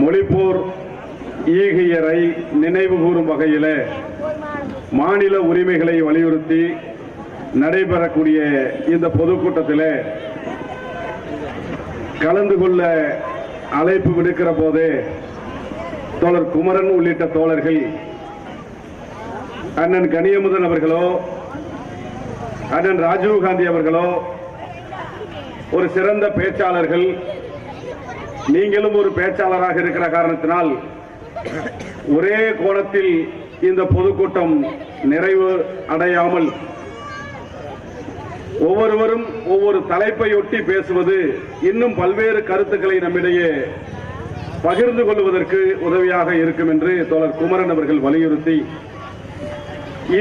மொழிப்போர் ஈகையரை நினைவு கூறும் வகையில் மாநில உரிமைகளை வலியுறுத்தி நடைபெறக்கூடிய இந்த பொதுக்கூட்டத்தில் கலந்து கொள்ள அழைப்பு விடுக்கிற போது தோழர் குமரன் உள்ளிட்ட தோழர்கள் அண்ணன் கனியமுதன் அவர்களோ அண்ணன் ராஜீவ்காந்தி அவர்களோ ஒரு சிறந்த பேச்சாளர்கள், நீங்களும் ஒரு பேச்சாளராக இருக்கிற காரணத்தினால் ஒரே கோணத்தில் இந்த பொதுக்கூட்டம் நிறைவு அடையாமல் ஒவ்வொருவரும் ஒவ்வொரு தலைப்பையொட்டி பேசுவது இன்னும் பல்வேறு கருத்துக்களை நம்மிடையே பகிர்ந்து கொள்வதற்கு உதவியாக இருக்கும் என்று தோழர் குமரன் அவர்கள் வலியுறுத்தி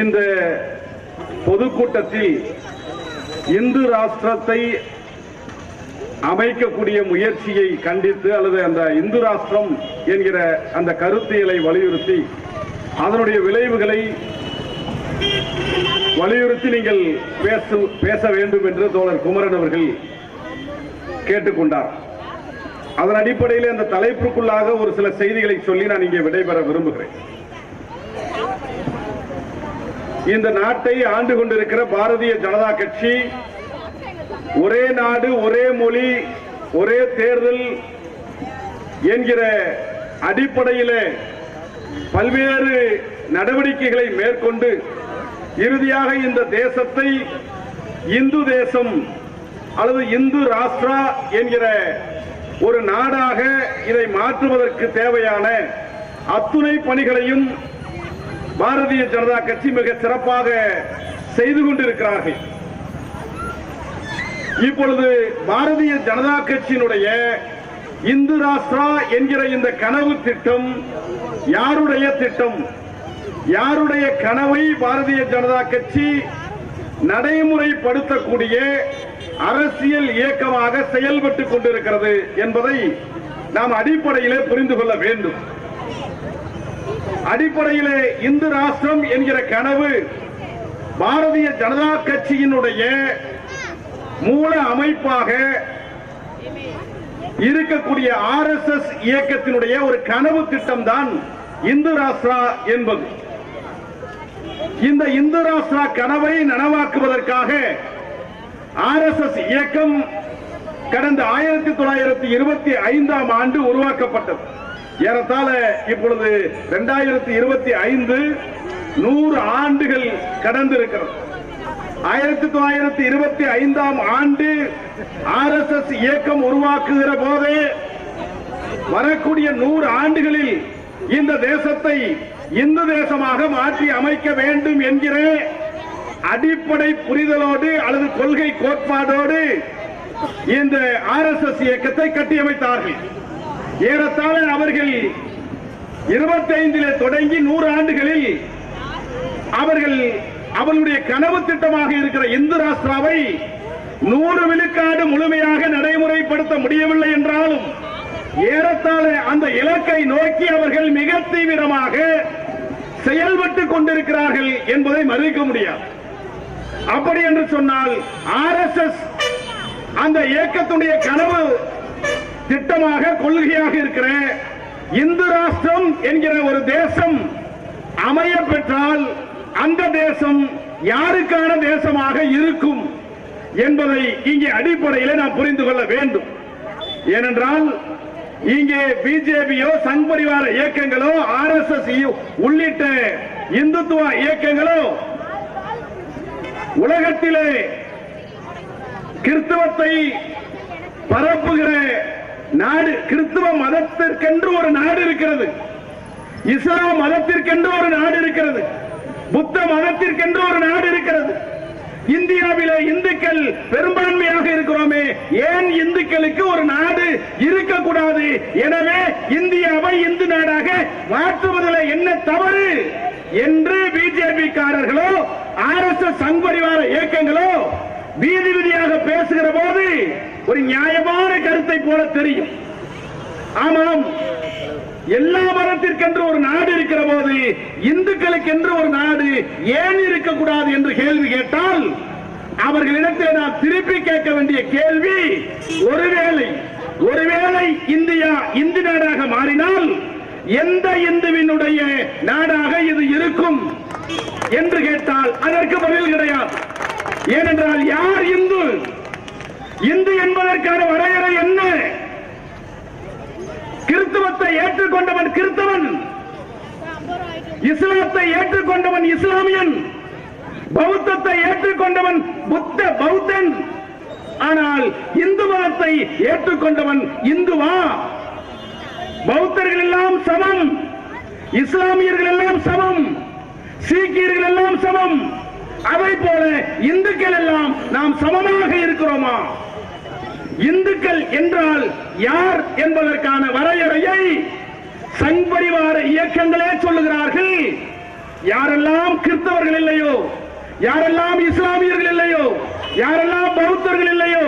இந்த பொதுக்கூட்டத்தில் இந்து ராஷ்டிரத்தை அமைக்கக்கூடிய முயற்சியை கண்டித்து அல்லது அந்த இந்து ராஷ்டிரம் என்கிற அந்த கருத்தியலை வலியுறுத்தி அதனுடைய விளைவுகளை வலியுறுத்தி நீங்கள் பேச வேண்டும் என்று தோழர் குமரன் அவர்கள் கேட்டுக்கொண்டார். அதன் அடிப்படையில் அந்த தலைப்புக்குள்ளாக ஒரு சில செய்திகளை சொல்லி நான் இங்கே விடைபெற விரும்புகிறேன். இந்த நாட்டை ஆண்டு கொண்டிருக்கிற பாரதிய ஜனதா கட்சி ஒரே நாடு ஒரே மொழி ஒரே தேர்தல் என்கிற அடிப்படையில் பல்வேறு நடவடிக்கைகளை மேற்கொண்டு இறுதியாக இந்த தேசத்தை இந்து தேசம் அல்லது இந்து ராஷ்டிரா என்கிற ஒரு நாடாக இதை மாற்றுவதற்கு தேவையான அத்துணை பணிகளையும் பாரதிய ஜனதா கட்சி மிக சிறப்பாக செய்து கொண்டிருக்கிறார்கள். இப்பொழுது பாரதிய ஜனதா கட்சியினுடைய இந்து ராஷ்டிரா என்கிற இந்த கனவு திட்டம் யாருடைய திட்டம்? யாருடைய கனவை பாரதிய ஜனதா கட்சி நடைமுறைப்படுத்தக்கூடிய அரசியல் இயக்கமாக செயல்பட்டுக் கொண்டிருக்கிறது என்பதை நாம் அடிப்படையிலே புரிந்து கொள்ள வேண்டும். அடிப்படையிலே இந்து ராஷ்டிரம் என்கிற கனவு பாரதிய ஜனதா கட்சியினுடைய மூல அமைப்பாக இருக்கக்கூடிய RSS இயக்கத்தினுடைய ஒரு கனவு திட்டம் தான் இந்து ராஷ்டிரா என்பது. இந்த இந்து ராஷ்டிரா கனவை நனவாக்குவதற்காக RSS இயக்கம் கடந்த 1925ஆம் ஆண்டு உருவாக்கப்பட்டது. ஏறத்தாழ இப்பொழுது 2025 100 ஆண்டுகள் கடந்திருக்கிறது. 1925ஆம் ஆண்டு RSS இயக்கம் உருவாக்குகிற போதே வரக்கூடிய 100 ஆண்டுகளில் இந்த தேசத்தை இந்து தேசமாக மாற்றி அமைக்க வேண்டும் என்கிற அடிப்படை புரிதலோடு அல்லது கொள்கை கோட்பாடோடு இந்த RSS இயக்கத்தை கட்டியமைத்தார்கள். ஏறத்தாழ அவர்கள் 25 தொடங்கி 100 ஆண்டுகளில் அவர்களுடைய கனவு திட்டமாக இருக்கிற இந்து ராஷ்டிராவை 100 விழுக்காடு முழுமையாக நடைமுறைப்படுத்த முடியவில்லை என்றாலும் ஏறத்தாழ அந்த இலக்கை நோக்கி அவர்கள் மிக தீவிரமாக செயல்பட்டுக் கொண்டிருக்கிறார்கள் என்பதை மறுக்க முடியாது. அப்படி என்று சொன்னால் RSS அந்த இயக்கத்துடைய கனவு திட்டமாக கொள்கையாக இருக்கிற இந்து ராஷ்டிரம் என்கிற ஒரு தேசம் அமைய பெற்றால் அந்த தேசம் யாருக்கான தேசமாக இருக்கும் என்பதை இங்கே அடிப்படையில் நாம் புரிந்து கொள்ள வேண்டும். ஏனென்றால் இங்கே பிஜேபியோ சங் பரிவார இயக்கங்களோ RSS உள்ளிட்ட இந்துத்துவ இயக்கங்களோ உலகத்திலே கிறிஸ்தவத்தை பரப்புகிற நாடு, கிறிஸ்தவ மதத்திற்கென்று ஒரு நாடு இருக்கிறது, இஸ்லாம் மதத்திற்கென்று ஒரு நாடு இருக்கிறது, புத்த மதத்திற்கென்று ஒரு நாடு இருக்கிறது. இந்தியாவிலே இந்துக்கள் பெரும்பான்மையாக இருக்கிறோமே, ஏன் இந்துக்களுக்கு ஒரு நாடு இருக்கக்கூடாது? எனவே இந்தியாவை இந்து நாடாக மாற்றுவதில் என்ன தவறு என்று பிஜேபி காரர்களோ RSS சங் பரிவார இயக்கங்களோ வீதி வீதியாக பேசுகிற போது ஒரு நியாயமான கருத்தை போல தெரியும். ஆமாம், எல்லா மதத்திற்கென்று ஒரு நாடு இருக்கிற போது இந்துக்களுக்கென்று ஒரு நாடு ஏன் இருக்கக்கூடாது என்று கேள்வி கேட்டால் அவர்களிடத்தில் நாம் திருப்பி கேட்க வேண்டிய கேள்வி, ஒருவேளை ஒருவேளை இந்தியா இந்து நாடாக மாறினால் எந்த இந்துவினுடைய நாடாக இது இருக்கும் என்று கேட்டால் அதற்கு பதில் கிடையாது. ஏனென்றால் யார் இந்து? இந்து என்பதற்கான வரையறை என்ன? கிறிஸ்தவத்தை ஏற்றுக்கொண்டவன் கிறிஸ்தவன், இஸ்லாத்தை ஏற்றுக்கொண்டவன் இஸ்லாமியன், பௌத்தத்தை ஏற்றுக்கொண்டவன் பௌத்தன். ஆனால் இந்து மதத்தை ஏற்றுக்கொண்டவன் இந்துவா? பௌத்தர்கள் எல்லாம் சமம், இஸ்லாமியர்கள் எல்லாம் சமம், சீக்கியர்கள் எல்லாம் சமம். அதை போல இந்துக்கள் எல்லாம் நாம் சமமாக இருக்கிறோமா? இந்துக்கள் என்றால் யார் என்பதற்கான வரையறையை சங் பரிவார இயக்கங்களே சொல்லுகிறார்கள். யாரெல்லாம் கிறிஸ்தவர்கள் இல்லையோ, யாரெல்லாம் இஸ்லாமியர்கள் இல்லையோ, யாரெல்லாம் பௌத்தர்கள் இல்லையோ,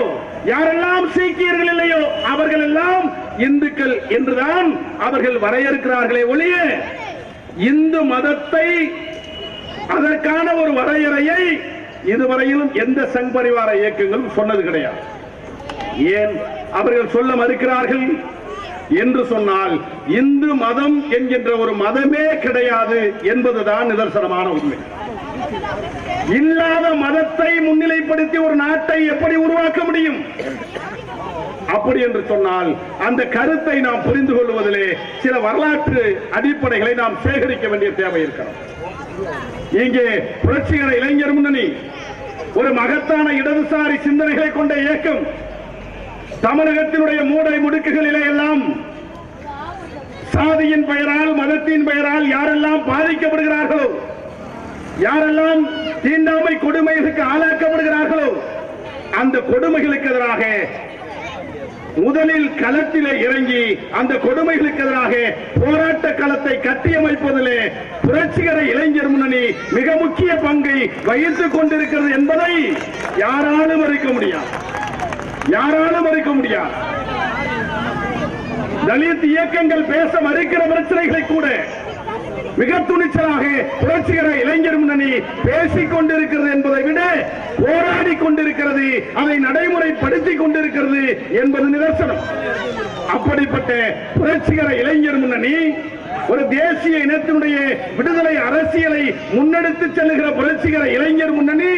யாரெல்லாம் சீக்கியர்கள் இல்லையோ, அவர்கள் எல்லாம் இந்துக்கள் என்றுதான் அவர்கள் வரையறுக்கிறார்களே ஒழிய இந்து மதத்தை அதற்கான ஒரு வரையறையை இதுவரையிலும் எந்த சங் பரிவார இயக்கங்களும் சொன்னது கிடையாது. ஏன் அவர்கள் சொல்ல மறுக்கிறார்கள் என்று சொன்னால் இந்து மதம் என்கின்ற ஒரு மதமே கிடையாது என்பதுதான் நிதர்சனமான உண்மை. இல்லாத மதத்தை முன்னிலைப்படுத்தி ஒரு நாட்டை எப்படி உருவாக்க முடியும்? அப்படி என்று சொன்னால் அந்த கருத்தை நாம் புரிந்து கொள்வதிலே சில வரலாற்று அடிப்படைகளை நாம் சேகரிக்க வேண்டிய தேவை இருக்கிறது. இங்கே புரட்சிகர இளைஞர் முன்னணி ஒரு மகத்தான இடதுசாரி சிந்தனைகளை கொண்ட இயக்கம். தமிழகத்தினுடைய மூடை முடுக்குகளிலே எல்லாம் சாதியின் பெயரால், மதத்தின் பெயரால் யாரெல்லாம் பாதிக்கப்படுகிறார்களோ, யாரெல்லாம் தீண்டாமை கொடுமைகளுக்கு ஆளாக்கப்படுகிறார்களோ, அந்த கொடுமைகளுக்கு எதிராக முதலில் களத்திலே இறங்கி அந்த கொடுமைகளுக்கு எதிராக போராட்ட களத்தை கட்டியமைப்பதிலே புரட்சிகர இளைஞர் முன்னணி மிக முக்கிய பங்கை வகித்துக் கொண்டிருக்கிறது என்பதை யாராலும் மறுக்க முடியாது, யாராலும் மறுக்க முடியாது. தலித் இயக்கங்கள் பேச மறுக்கிற பிரச்சனைகளை கூட மிக துணிச்சலாக புரட்சிகர இளைஞர் முன்னணி பேசிக் கொண்டிருக்கிறது என்பதை விட போராடி கொண்டிருக்கிறது, அதை நடைமுறைப்படுத்திக் கொண்டிருக்கிறது என்பது நிதர்சனம். அப்படிப்பட்ட புரட்சிகர இளைஞர் முன்னணி ஒரு தேசிய இனத்தினுடைய விடுதலை அரசியலை முன்னெடுத்து செல்லுகிற புரட்சிகர இளைஞர் முன்னணி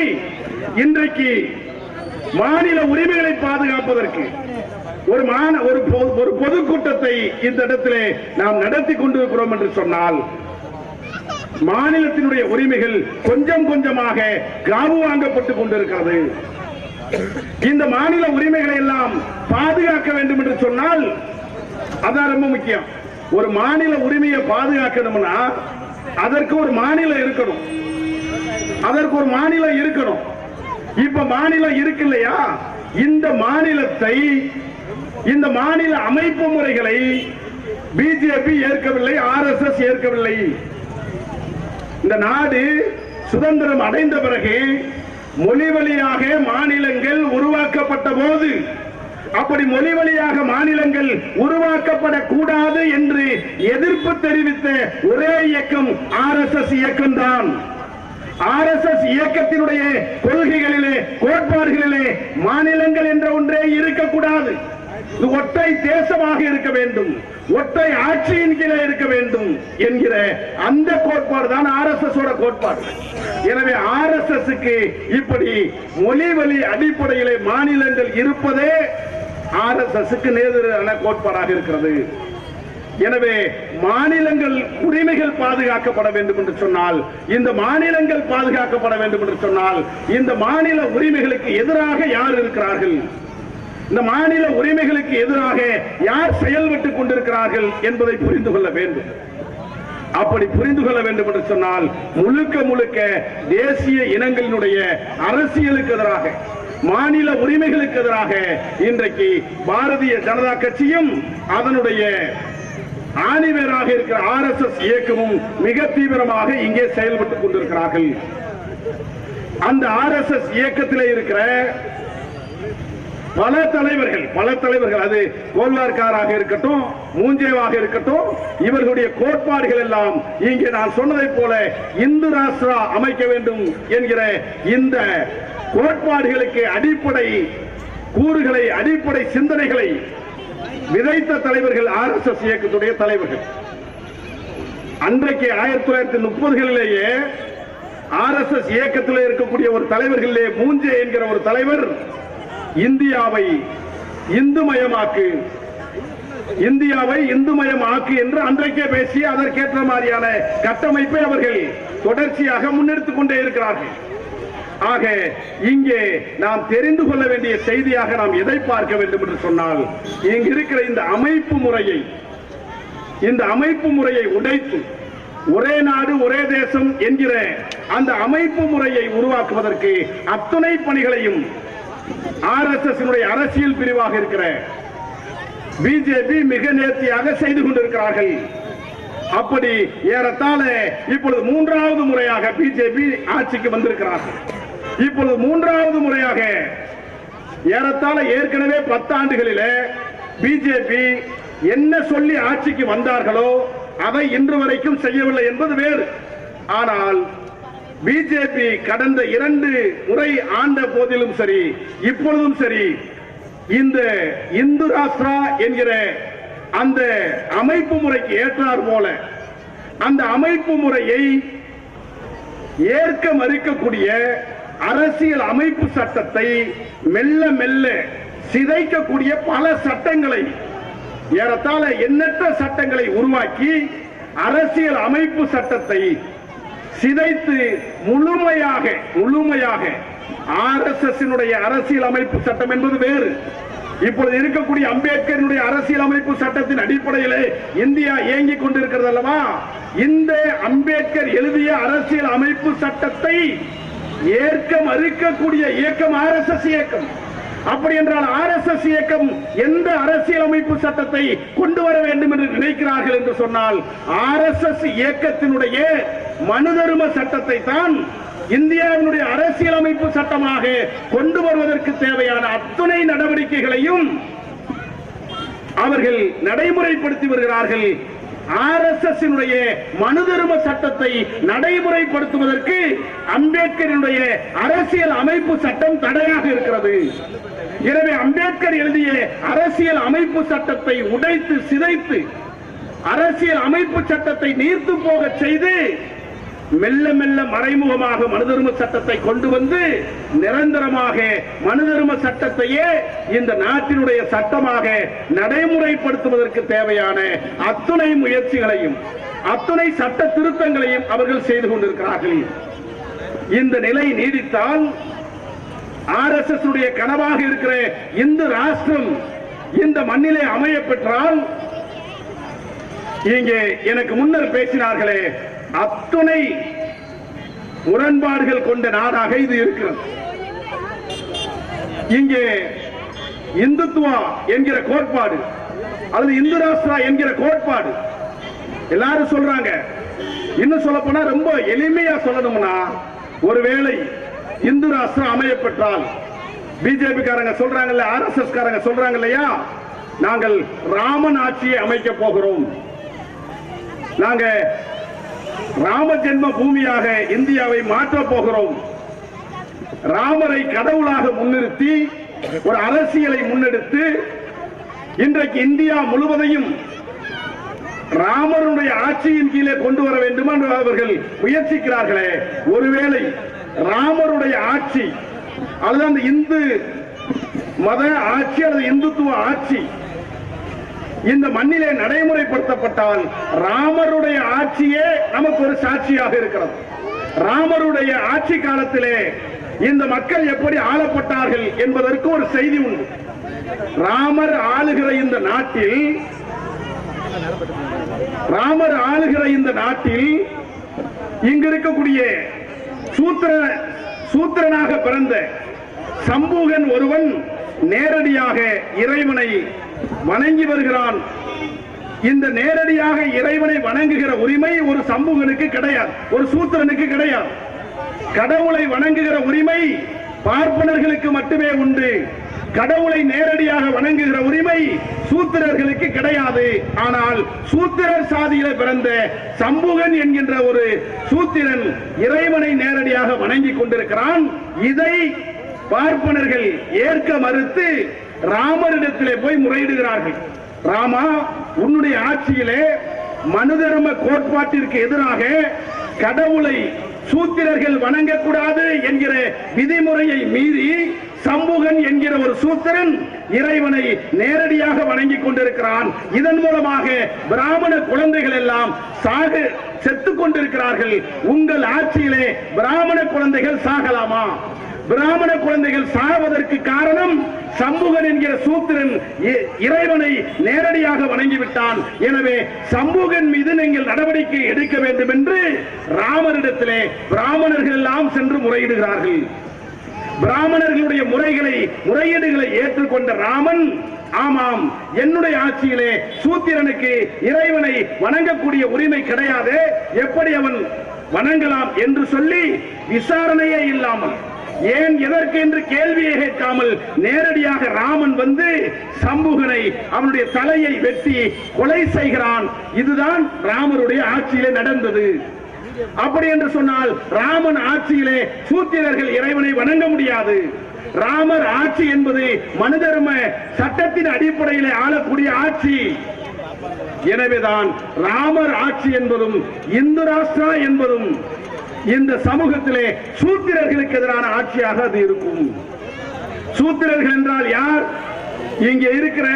இன்றைக்கு மாநில உரிமைகளை பாதுகாப்பதற்கு ஒரு பொதுக்கூட்டத்தை இந்த இடத்திலே நாம் நடத்தி கொண்டிருக்கிறோம் என்று சொன்னால் மாநிலத்தினுடைய உரிமைகள் கொஞ்சம் கொஞ்சமாக காவு வாங்கப்பட்டுக் கொண்டிருக்கிறது. இந்த மாநில உரிமைகளை எல்லாம் பாதுகாக்க வேண்டும் என்று சொன்னால் அதான் ரொம்ப முக்கியம். ஒரு மாநில உரிமையை பாதுகாக்கணும்னா அதற்கு ஒரு மாநிலம் இருக்கணும், அதற்கு ஒரு மாநிலம் இருக்கணும். இப்ப மாநிலம் இருக்கு இல்லையா? இந்த மாநிலத்தை, இந்த மாநில அமைப்பு முறைகளை பிஜேபி ஏற்கவில்லை, RSS ஏற்கவில்லை. இந்த நாடு சுதந்திரம் அடைந்த பிறகு மொழி வழியாக மாநிலங்கள் உருவாக்கப்பட்ட போது அப்படி மொழி வழியாக மாநிலங்கள் உருவாக்கப்படக்கூடாது என்று எதிர்ப்பு தெரிவித்த ஒரே இயக்கம் RSS இயக்கம்தான். RSS இயக்கத்தினுடைய கொள்கைகளிலே, கோட்பாடுகளிலே மாநிலங்கள் என்ற ஒன்றே இருக்கக்கூடாது. இது ஒற்றை தேசமாக இருக்க வேண்டும், ஒற்றை ஆட்சியின் கீழே இருக்க வேண்டும் என்கிற அந்த கோட்பாடு தான் RSS கோட்பாடு. எனவே RSSக்கு இப்படி மொழி வழி அடிப்படையிலே மாநிலங்கள் இருப்பதே RSSக்கு எதிரான கோட்பாடாக இருக்கிறது. எனவே மாநிலங்கள் உரிமைகள் பாதுகாக்கப்பட வேண்டும் என்று சொன்னால், இந்த மாநிலங்கள் பாதுகாக்கப்பட வேண்டும் என்று சொன்னால் இந்த மாநில உரிமைகளுக்கு எதிராக யார் இருக்கிறார்கள், இந்த மாநில உரிமைகளுக்கு எதிராக யார் செயல்பட்டுக் கொண்டிருக்கிறார்கள் என்பதை புரிந்து கொள்ள வேண்டும். அப்படி புரிந்து கொள்ள வேண்டும் என்று சொன்னால் முழுக்க முழுக்க தேசிய இனங்களினுடைய அரசியலுக்கு எதிராக, மாநில உரிமைகளுக்கு எதிராக இன்றைக்கு பாரதிய ஜனதா கட்சியும் அதனுடைய ஆணிவேராக இருக்கிற RSS இயக்கமும் மிக தீவிரமாக இங்கே செயல்பட்டுக் கொண்டிருக்கிறார்கள். அந்த RSS இயக்கத்திலே இருக்கிற பல தலைவர்கள், அது கோல்வார்காராக இருக்கட்டும், மூஞ்சேவாக இருக்கட்டும், இவர்களுடைய கோட்பாடுகள் எல்லாம் இங்கே நான் சொன்னதை போல இந்து ராஷ்டிரா அமைக்க வேண்டும் என்கிற இந்த கோட்பாடுகளுக்கு அடிப்படை கூறுகளை, அடிப்படை சிந்தனைகளை விதைத்த தலைவர்கள் RSS இயக்கத்துடைய தலைவர்கள். அன்றைக்கு 1930களிலேயே RSS இயக்கத்தில் இருக்கக்கூடிய ஒரு தலைவர்களே மூஞ்சே என்கிற ஒரு தலைவர் இந்தியாவை இந்துமயமாக்கு என்று அன்றைக்கே பேசி அதற்கேற்ற மாதிரியான கட்டமைப்பை அவர்கள் தொடர்ச்சியாக முன்னெடுத்துக் கொண்டே இருக்கிறார்கள். ஆக இங்கே நாம் தெரிந்து கொள்ள வேண்டிய செய்தியாக நாம் எதை பார்க்க வேண்டும் என்று சொன்னால், இங்கு இருக்கிற இந்த அமைப்பு முறையை உடைத்து ஒரே நாடு ஒரே தேசம் என்கிற அந்த அமைப்பு முறையை உருவாக்குவதற்கு அத்துணை பணிகளையும் RSS அரசியல் பிரிவாக இருக்கிற பிஜேபி மிக நேர்த்தியாக செய்து கொண்டிருக்கிறார்கள். அப்படி ஏறத்தாழ இப்பொழுது 3வது முறையாக பிஜேபி ஆட்சிக்கு வந்திருக்கிறார்கள். இப்பொழுது 3வது முறையாக ஏறத்தாழ ஏற்கனவே 10 ஆண்டுகளிலே பிஜேபி என்ன சொல்லி ஆட்சிக்கு வந்தார்களோ அதை இன்று வரைக்கும் செய்யவில்லை என்பது வேறு. ஆனால் பிஜேபி கடந்த 2 முறை ஆண்ட போதிலும் சரி, இப்பொழுதும் சரி, இந்த இந்து ராஷ்டிரா என்கிற அந்த அமைப்பு முறைக்கு ஏற்றார் போல அந்த அமைப்பு முறையை ஏற்க மறுக்கக்கூடிய அரசியல் அமைப்பு சட்டத்தை மெல்ல மெல்ல சிதைக்கக்கூடிய பல சட்டங்களை, ஏறத்தாழ எண்ணற்ற சட்டங்களை உருவாக்கி அரசியல் அமைப்பு சட்டத்தை சிதைத்து முழுமையாக RSS அரசியல் அமைப்பு சட்டம் என்பது வேறு. இப்பொழுது இருக்கக்கூடிய அம்பேத்கரினுடைய அரசியல் அமைப்பு சட்டத்தின் அடிப்படையிலே இந்தியா இயங்கிக் கொண்டிருக்கிறது அல்லவா? இந்த அம்பேத்கர் எழுதிய அரசியல் அமைப்பு சட்டத்தை ஏற்க மறுக்கக்கூடிய இயக்கம் RSS இயக்கம். அப்படி என்றால் RSS இயக்கம் எந்த அரசியல் அமைப்பு சட்டத்தை கொண்டு வர வேண்டும் என்று நினைக்கிறார்கள் என்று சொன்னால், RSS இயக்கத்தினுடைய மனுதர்ம சட்டத்தை தான் இந்தியாவினுடைய அரசியல் அமைப்பு சட்டமாக கொண்டு வருவதற்கு தேவையான அத்துணை நடவடிக்கைகளையும் அவர்கள் நடைமுறைப்படுத்தி வருகிறார்கள். RSS மனுதர்ம சட்டத்தை நடைமுறைப்படுத்துவதற்கு அம்பேத்கரினுடைய அரசியல் அமைப்பு சட்டம் தடையாக இருக்கிறது. எனவே அம்பேத்கர் எழுதிய அரசியல் அமைப்பு சட்டத்தை உடைத்து சிதைத்து அரசியல் அமைப்பு சட்டத்தை நீர்த்து போக செய்து மெல்ல மெல்ல மறைமுகமாக மனுதர்ம சட்டத்தை கொண்டு வந்து நிரந்தரமாக மனுதர்ம சட்டத்தையே இந்த நாட்டினுடைய சட்டமாக நடைமுறைப்படுத்துவதற்கு தேவையான அத்துணை முயற்சிகளையும் அத்துணை சட்ட திருத்தங்களையும் அவர்கள் செய்து கொண்டிருக்கிறார்கள். இந்த நிலை நீடித்தால் RSS கனவாக இருக்கிற இந்து ராஷ்டிரம் இந்த மண்ணிலே அமைய பெற்றால், இங்கே எனக்கு முன்னர் பேசினார்களே, அத்துணை முரண்பாடுகள் கொண்ட நாடாக இது இருக்கிறது. இங்கே இந்துத்துவா என்கிற கோட்பாடு அல்லது இந்து ராஷ்டிரா என்கிற கோட்பாடு எல்லாரும் சொல்றாங்க. இன்னும் சொல்ல போனா ரொம்ப எளிமையா சொல்லணும்னா, ஒருவேளை இந்து ராஷ்டிரம் அமைய பெற்றால் பிஜேபி காரங்க சொல்றாங்கல்ல, RSS காரங்க சொல்றாங்க இல்லையா, நாங்கள் ராமன் ஆட்சியை அமைக்க போகிறோம், நாங்க ராம ஜென்ம பூமியாக இந்தியாவை மாற்ற போகிறோம், ராமரை கடவுளாக முன்னிறுத்தி ஒரு அரசியலை முன்னெடுத்து இன்றைக்கு இந்தியா முழுவதையும் ராமருடைய ஆட்சியின் கீழே கொண்டு வர வேண்டும் என்று அவர்கள் முயற்சிக்கிறார்களே, ஒருவேளை ராமருடைய ஆட்சி அல்லது அந்த இந்து மத ஆட்சி அல்லது இந்துத்துவ ஆட்சி இந்த மண்ணிலே நடைமுறைப்படுத்தப்பட்டால் ராமருடைய ஆட்சியே நமக்கு ஒரு சாட்சியாக இருக்கிறது. ராமருடைய ஆட்சி காலத்திலே இந்த மக்கள் எப்படி ஆளப்பட்டார்கள் என்பதற்கு ஒரு செய்தி உண்டு. ராமர் ஆளுகிற இந்த நாட்டில் இங்கு இருக்கக்கூடிய சூத்திரனாக பிறந்த சம்பூகன் ஒருவன் நேரடியாக இறைவனை வணங்கி வருகிறான். இந்த நேரடியாக இறைவனை வணங்குகிற உரிமை ஒரு சம்பூகனுக்கு கிடையாது, ஒரு சூத்திரனுக்கு கிடையாது. கடவுளை வணங்குகிற உரிமை பார்ப்பனர்களுக்கு மட்டுமே உண்டு. கடவுளை நேரடியாக வணங்குகிற உரிமை சூத்திரர்களுக்கு கிடையாது. ஆனால் சூத்திரர் சாதியில பிறந்த சம்பூகன் என்கின்ற ஒரு சூத்திரன் இறைவனை நேரடியாக வணங்கி கொண்டிருக்கிறான். இதை பார்ப்பனர்கள் ஏற்க மறுத்து ராமரிடத்திலே போய் முறையிடுகிறார்கள். ராமா, உன்னுடைய ஆட்சியிலே மனுதர்ம கோட்பாட்டிற்கு எதிராக கடவுளை சூத்திரர்கள் வணங்கக்கூடாது என்கிற விதிமுறையை மீறி சம்புகன் என்கிற ஒரு சூத்திரன் இறைவனை நேரடியாக வணங்கிக் கொண்டிருக்கிறான். இதன் மூலமாக பிராமண குழந்தைகள் எல்லாம் செத்துக் கொண்டிருக்கிறார்கள். உங்கள் ஆட்சியிலே பிராமண குழந்தைகள் சாகலாமா? பிராமண குழந்தைகள் சாவதற்கு காரணம் சம்புகன் என்கிற சூத்திரன் இறைவனை நேரடியாக வணங்கிவிட்டான். எனவே சம்புகன் மீது நீங்கள் நடவடிக்கை எடுக்க வேண்டும் என்று ராமரிடத்திலே பிராமணர்கள் எல்லாம் சென்று முறையிடுகிறார்கள். பிராமணர்களுடைய முறையீடுகளை ஏற்றுக்கொண்ட ராமன், ஆமாம், என்னுடைய ஆட்சியிலே சூத்திரனுக்கு இறைவனை வணங்கக்கூடிய உரிமை கிடையாது, எப்படி அவன் வணங்கலாம் என்று சொல்லி விசாரணையே இல்லாமல், ஏன் எதற்கு என்று கேள்வியை கேட்காமல் நேரடியாக ராமன் வந்து சம்புகனை அவனுடைய தலையை வெட்டி கொலை செய்கிறான். இதுதான் ராமருடைய ஆட்சியிலே நடந்தது. அப்படி என்று சொன்னால் ராமன் ஆட்சியிலே சூத்திரர்கள் இறைவனை வணங்க முடியாது. ராமர் ஆட்சி என்பது மனுதர்ம சட்டத்தின் அடிப்படையிலே ஆளக்கூடிய ஆட்சி. எனவேதான் ராமர் ஆட்சி என்பதும் இந்து ராஷ்டிரா என்பதும் இந்த சமூகத்திலே சூத்திரர்களுக்கு எதிரான ஆட்சியாக அது இருக்கும். சூத்திரர்கள் என்றால் யார்? இங்கே இருக்கிற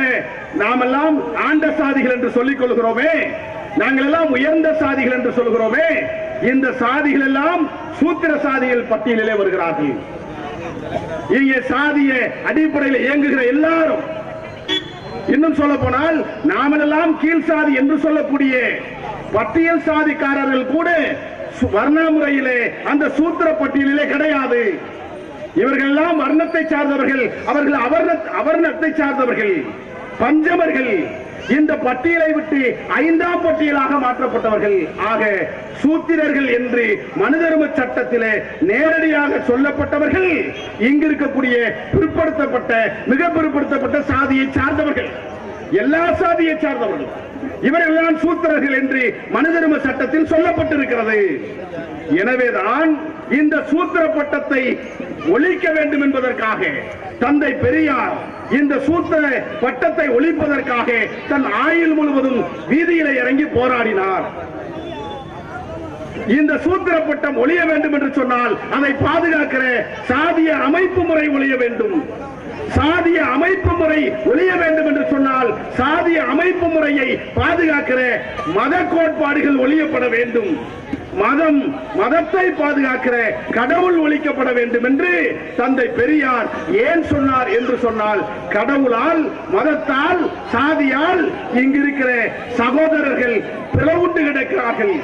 நாமெல்லாம் ஆண்ட சாதிகள் என்று சொல்லிக் கொள்கிறோமே, நாங்கள் எல்லாம் உயர்ந்த சாதிகள் என்று சொல்கிறோமே, இந்த சாதிகள் எல்லாம் சூத்திர சாதிகள் பட்டியலிலே வருகிறார்கள். இங்கே சாதிய அடிப்படையில் இயங்குகிற எல்லாரும், இன்னும் சொல்ல போனால் நாமெல்லாம் கீழ் சாதி என்று சொல்லக்கூடிய பட்டியல் சாதிக்காரர்கள் கூட வர்ண முறையிலே அந்த சூத்திர பட்டியலிலே கிடையாது. இவர்கள் எல்லாம் வர்ணத்தை சார்ந்தவர்கள், அவர்கள் அவர்ணத்தை சார்ந்தவர்கள், பஞ்சமர்கள். இந்த பட்டியலை விட்டு 5ஆம் பட்டியலாக மாற்றப்பட்டவர்கள். ஆக சூத்திரர்கள் என்று மனுதர்ம சட்டத்திலே நேரடியாக சொல்லப்பட்டவர்கள் இங்கு இருக்கக்கூடிய பிற்படுத்தப்பட்ட, மிக பிற்படுத்தப்பட்ட சாதியை சார்ந்தவர்கள், எல்லா சாதியை சார்ந்தவர்கள். இவர்கள்தான் சூத்திரர்கள் என்று மனுதர்ம சட்டத்தில் சொல்லப்பட்டிருக்கிறது. எனவேதான் இந்த சூத்திர பட்டத்தை ஒழிக்க வேண்டும் என்பதற்காக தந்தை பெரியார் இந்த சூத்திர பட்டத்தை ஒழிப்பதற்காக தன் ஆயுள் முழுவதும் வீதியிலே இறங்கி போராடினார். இந்த சூத்திர பட்டம் ஒழிய வேண்டும் என்று சொன்னால் அதை பாதுகாக்கிற சாதிய அமைப்பு முறை ஒழிய வேண்டும். சாதிய அமைப்பு முறை ஒழிய வேண்டும் என்று சொன்னால் சாதிய அமைப்பு முறையை பாதுகாக்கிற மத கோட்பாடுகள் ஒழியப்பட வேண்டும். மதத்தை பாதுகாக்கிற கடவுள் ஒழிக்கப்பட வேண்டும் என்று தந்தை பெரியார் ஏன் சொன்னார் என்று சொன்னால், கடவுளால், மதத்தால், சாதியால் இங்கிருக்கிற சகோதரர்கள் பிளவுண்டு கிடக்கிறார்கள்.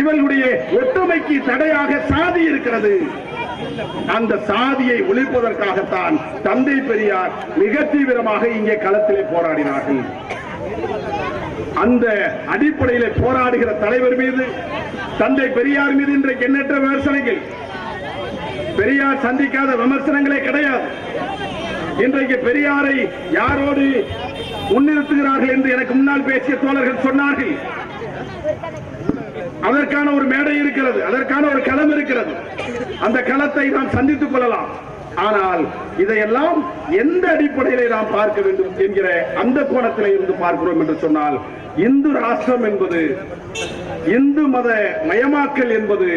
இவர்களுடைய ஒற்றுமைக்கு தடையாக சாதி இருக்கிறது. அந்த சாதியை ஒழிப்பதற்காகத்தான் தந்தை பெரியார் மிக தீவிரமாக இங்கே களத்திலே போராடினார்கள். அந்த அடிப்படையிலே போராடுகிற தலைவர் மீது, தந்தை பெரியார் மீது இன்றைக்கு எண்ணற்ற விமர்சனங்கள். பெரியார் சந்திக்காத விமர்சனங்களே கிடையாது. இன்றைக்கு பெரியாரை யாரோடு முன்னிறுத்துகிறார்கள் என்று எனக்கு முன்னால் பேசிய தோழர்கள் சொன்னார்கள். அதற்கான ஒரு மேடை இருக்கிறது, அதற்கான ஒரு களம் இருக்கிறது. அந்த களத்தை நாம் சந்தித்துக் கொள்ளலாம். ஆனால் இதையெல்லாம் எந்த அடிப்படையிலே நாம் பார்க்க வேண்டும் என்கிற அந்த கோணத்திலே இருந்து பார்க்கிறோம் என்று சொன்னால், இந்து ராஷ்டிரம் என்பது, இந்து மத மயமாக்கல் என்பது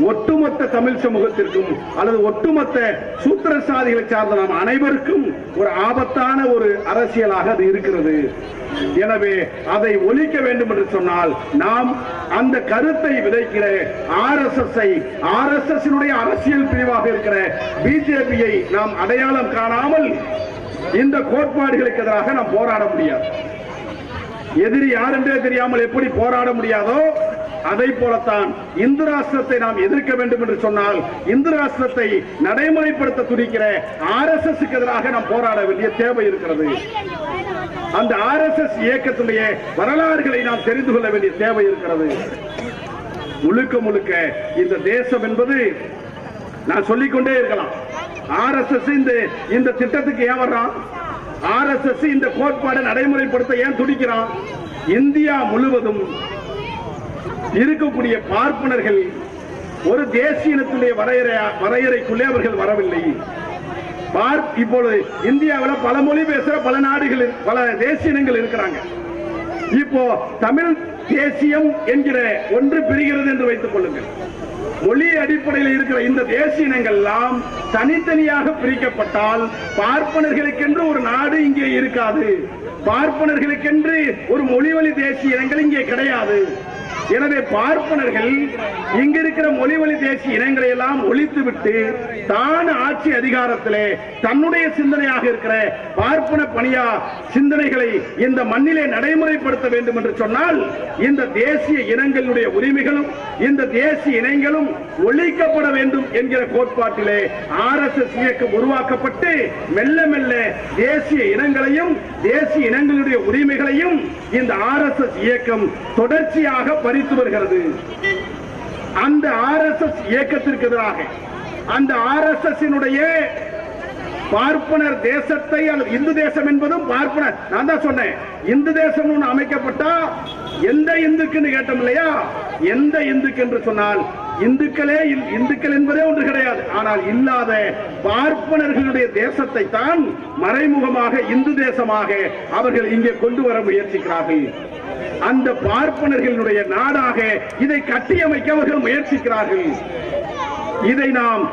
ஒட்டுமொத்த தமிழ் சமூகத்திற்கும் அல்லது ஒட்டுமொத்த சூத்திர சாதிகளை சார்ந்த நாம் அனைவருக்கும் ஒரு ஆபத்தான ஒரு அரசியலாக அது இருக்கிறது. எனவே அதை ஒழிக்க வேண்டும் என்று சொன்னால் நாம் அந்த கருத்தை விதைக்கிற RSS அரசியல் பிரிவாக இருக்கிற பிஜேபியை நாம் அடையாளம் காணாமல் இந்த கோட்பாடுகளுக்கு எதிராக நாம் போராட முடியாது. எதிரி யார் என்றே தெரியாமல் எப்படி போராட முடியாதோ அதை போலத்தான் இந்து ராஷ்டிரத்தை நாம் எதிர்க்க வேண்டும் என்று சொன்னால் இந்து ராஷ்டிரத்தை நடைமுறைப்படுத்த துடிக்கிற RSSக்கு எதிராக நாம் போராட வேண்டிய தேவை இருக்கிறது. அந்த RSS இயக்கத்துடைய வரலாறுகளை நாம் தெரிந்து கொள்ள வேண்டிய தேவை இருக்கிறது. முழுக்க முழுக்க இந்த தேசம் என்பது, நான் சொல்லிக்கொண்டே இருக்கலாம், RSS இந்த திட்டத்துக்கு ஏன் வர்றான்? RSS இந்த கோட்பாடை நடைமுறைப்படுத்த ஏன் துடிக்கிறான்? இந்தியா முழுவதும் இருக்கக்கூடிய பார்ப்பனர்கள் ஒரு தேசிய இனத்துடைய வரையறைக்குள்ளே அவர்கள் வரவில்லை. இப்பொழுது இந்தியாவில் பல மொழி பேசுற பல நாடுகள் பல தேசிய இனங்கள் இருக்கிறாங்க. இப்போ தமிழ் தேசியம் என்கிற ஒன்று பிரிகிறது என்று வைத்துக் கொள்ளுங்கள். மொழி அடிப்படையில் இருக்கிற இந்த தேசிய இனங்கள் எல்லாம் தனித்தனியாக பிரிக்கப்பட்டால் பார்ப்பனர்களுக்கென்று ஒரு நாடு இங்கே இருக்காது. பார்ப்பனர்களுக்கென்று ஒரு மொழிவழி தேசிய இனங்கள் இங்கே கிடையாது. எனவே பார்ப்பனர்கள் இங்க இருக்கிற மொழிவழி தேசிய இனங்களை எல்லாம் ஒழித்துவிட்டு தான் ஆட்சி அதிகாரத்திலே தன்னுடைய சிந்தனையாக இருக்கிற பார்ப்பன பணியா சிந்தனைகளை இந்த மண்ணிலே நடைமுறைப்படுத்த வேண்டும் என்று சொன்னால் இந்த தேசிய இனங்களுடைய உரிமைகளும் இந்த தேசிய இனங்களும் ஒழிக்கப்பட வேண்டும் என்கிற கோட்பாட்டிலே RSS இயக்கம் உருவாக்கப்பட்டு மெல்ல மெல்ல தேசிய இனங்களையும் தேசிய இனங்களுடைய உரிமைகளையும் இந்த RSS இயக்கம் தொடர்ச்சியாக பறித்து வருகிறது. அந்த RSS இயக்கத்திற்கு எதிராக அந்த RSS பார்ப்பனர் தேசத்தை அல்லது இந்து தேசம் என்பதும் பார்ப்பனர், நான் தான் சொன்னேன் இந்து தேசம் ஒன்று அமைக்கப்பட்டா எந்த இந்துக்குன்னு கேட்டோம் இல்லையா, எந்த இந்துக்கு என்று சொன்னால் இந்துக்கள் என்பதே ஒன்று கிடையாது. ஆனால் இல்லாத பார்ப்பனர்களுடைய தேசத்தை தான் மறைமுகமாக இந்து தேசமாக அவர்கள் இங்கே கொண்டு வர முயற்சிக்கிறார்கள். அந்த பார்ப்பனர்களுடைய நாடாக இதை கட்டியமைக்க அவர்கள் முயற்சிக்கிறார்கள். இதை நாம்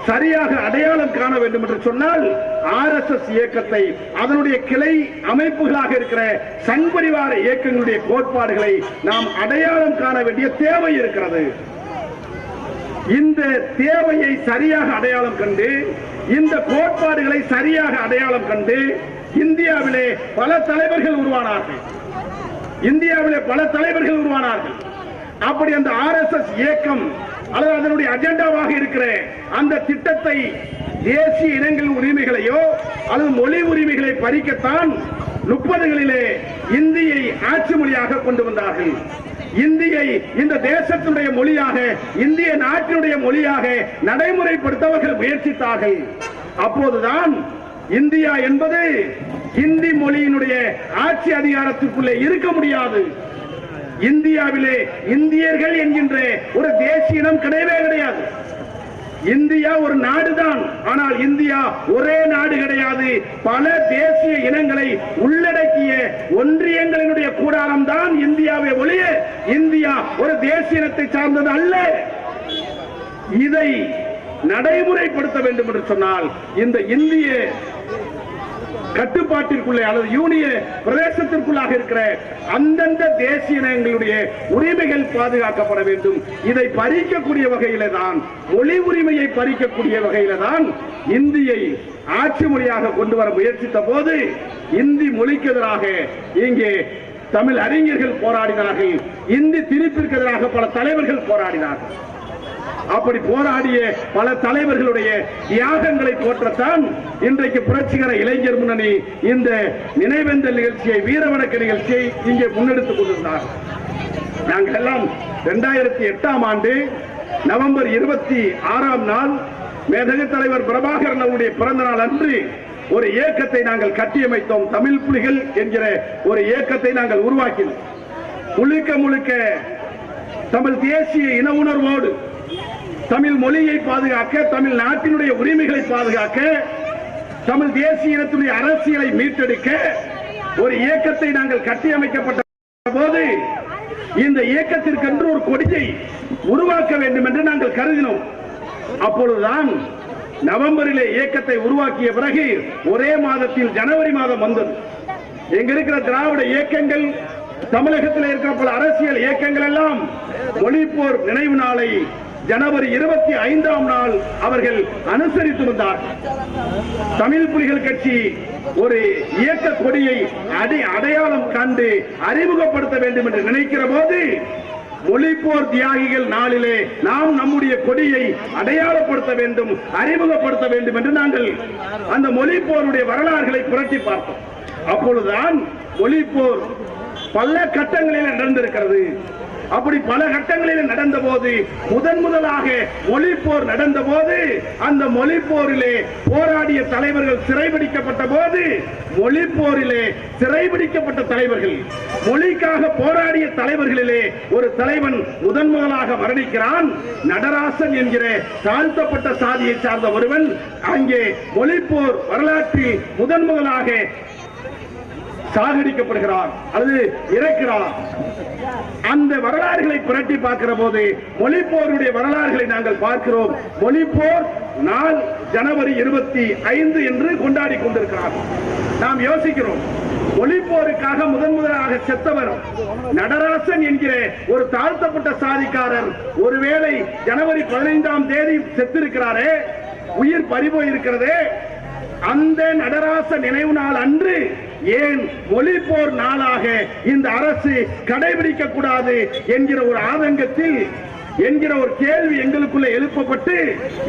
சரியாக அடையாளம் காண வேண்டும் என்று சொன்னால் RSS இயக்கத்தை அதனுடைய கிளை அமைப்புகளாக இருக்கிற சங் பரிவார இயக்கங்களுடைய கோட்பாடுகளை நாம் அடையாளம் காண வேண்டிய தேவை இருக்கிறது. இந்த தேவையை சரியாக அடையாளம் கண்டு இந்த கோட்பாடுகளை சரியாக அடையாளம் கண்டு இந்தியாவிலே பல தலைவர்கள் உருவானார்கள். அப்படி அந்த RSS இயக்கம் அல்லது அதனுடைய அஜெண்டாவாக இருக்கிற அந்த திட்டத்தை தேசிய இனங்கள் உரிமைகளையோ அல்லது மொழி உரிமைகளை பறிக்கத்தான் 30களிலே இந்தியை ஆட்சி மொழியாக கொண்டு வந்தார்கள். இந்தியை இந்த தேசத்தினுடைய மொழியாக இந்திய நாட்டினுடைய மொழியாக நடைமுறைப்படுத்தவர்கள் முயற்சித்தார்கள். அப்போதுதான் இந்தியா என்பது இந்தி மொழியினுடைய ஆட்சி அதிகாரத்திற்குள்ளே இருக்க முடியாது. இந்தியாவிலே இந்தியர்கள் என்கின்ற ஒரு தேசிய இனம் கிடையவே கிடையாது. இந்தியா ஒரு நாடுதான், ஆனால் இந்தியா ஒரே நாடு கிடையாது. பல தேசிய இனங்களை உள்ளடக்கிய ஒன்றியங்களினுடைய கூடாரம் தான் இந்தியாவை ஒழிய இந்தியா ஒரு தேசிய இனத்தை சார்ந்தது அல்ல. இதை நடைமுறைப்படுத்த வேண்டும் என்று சொன்னால் இந்த இந்திய கட்டுப்பாட்டிற்குள்ளே அல்லது யூனிய பிரதேசத்திற்குள்ளாக இருக்கிற அந்தந்த தேசிய இனங்களுடைய உரிமைகள் பாதுகாக்கப்பட வேண்டும். இதை பறிக்கக்கூடிய வகையில தான், மொழி உரிமையை பறிக்கக்கூடிய வகையில தான் இந்தியை ஆட்சி மொழியாக கொண்டு வர முயற்சித்த போது இந்தி மொழிக்கு எதிராக இங்கே தமிழ் அறிஞர்கள் போராடினார்கள். இந்தி திணிப்பிற்கு எதிராக பல தலைவர்கள் போராடினார்கள். அப்படி போராடிய பல தலைவர்களுடைய தியாகங்களை போற்றத்தான் இன்றைக்கு புரட்சிகர இளைஞர் முன்னணி இந்த நினைவேந்தல் நிகழ்ச்சியை, வீரவணக்க நிகழ்ச்சியை இங்கே முன்னெடுத்துக் கொண்டிருந்தார். நாங்கள் எல்லாம் 2008ஆம் ஆண்டு நவம்பர் 26ஆம் நாள் மேதகு தலைவர் பிரபாகரன் அவருடைய பிறந்த நாள் அன்று ஒரு இயக்கத்தை நாங்கள் கட்டியமைத்தோம். தமிழ் புலிகள் என்கிற ஒரு இயக்கத்தை நாங்கள் உருவாக்கினோம். முழுக்க தமிழ் தேசிய இன உணர்வோடு தமிழ் மொழியை பாதுகாக்க, தமிழ் நாட்டினுடைய உரிமைகளை பாதுகாக்க, தமிழ் தேசிய இனத்துடைய அரசியலை மீட்டெடுக்க ஒரு இயக்கத்தை நாங்கள் கட்டியமைக்கப்பட்ட போது இந்த இயக்கத்திற்கென்று ஒரு கொடியை உருவாக்க வேண்டும் என்று நாங்கள் கருதினோம். அப்பொழுதுதான் நவம்பரிலே இயக்கத்தை உருவாக்கிய பிறகு ஒரே மாதத்தில் ஜனவரி மாதம் வந்தது. எங்க இருக்கிற திராவிட இயக்கங்கள், தமிழகத்தில் இருக்கிற பல அரசியல் இயக்கங்கள் எல்லாம் மொழிப்போர் நினைவு நாளை ஜனவரி 25ஆம் நாள் அவர்கள் அனுசரித்து வந்தார்கள். தமிழ் புலிகள் கட்சி ஒரு இயக்க கொடியை அடையாளம் கண்டு அறிமுகப்படுத்த வேண்டும் என்று நினைக்கிற போது மொழிப்போர் தியாகிகள் நாளிலே நாம் நம்முடைய கொடியை அடையாளப்படுத்த வேண்டும், அறிமுகப்படுத்த வேண்டும் என்று நாங்கள் அந்த மொழிப்போருடைய வரலாறுகளை புரட்டி பார்த்தோம். அப்பொழுதுதான் மொழிப்போர் பல கட்டங்களில் நடந்திருக்கிறது. அப்படி பல கட்டங்களில் நடந்த போது முதலாக மொழி போர் நடந்த போது அந்த மொழி போரிலே போராடிய தலைவர்கள் சிறைபிடிக்கப்பட்ட போது மொழி போரிலே சிறைபிடிக்கப்பட்ட தலைவர்கள் மொழிக்காக போராடிய தலைவர்களிலே ஒரு தலைவன் முதலாக மரணிக்கிறான். நடராசன் என்கிற தாழ்த்தப்பட்ட சாதியை சார்ந்த ஒருவன் அங்கே மொழி போர் வரலாற்றில் முதலாக சாகடிக்கப்படுகிறார் அல்லது இறக்கிறார். அந்த வரலாறுகளை புரட்டி பார்க்கிற போது மொழிப்போருடைய வரலாறுகளை நாங்கள் பார்க்கிறோம். மொழிப்போர் நாள் ஜனவரி 25 என்று கொண்டாடி கொண்டிருக்கிறார். நாம் யோசிக்கிறோம், மொழிப்போருக்காக முதலாக செத்தவர் நடராசன் என்கிற ஒரு தாழ்த்தப்பட்ட சாதிக்காரர் ஒருவேளை ஜனவரி 15ஆம் தேதி செத்திருக்கிறாரே, உயிர் பறிபோய் இருக்கிறதே, அந்த நடராச நினைவு நாள் அன்று ஏன் மொழி போர் நாளாக இந்த அரசு கடைபிடிக்க கூடாது என்கிற ஒரு ஆதங்கத்தில் என்கிற ஒரு கேள்வி எங்களுக்குள்ள எழுப்பப்பட்டு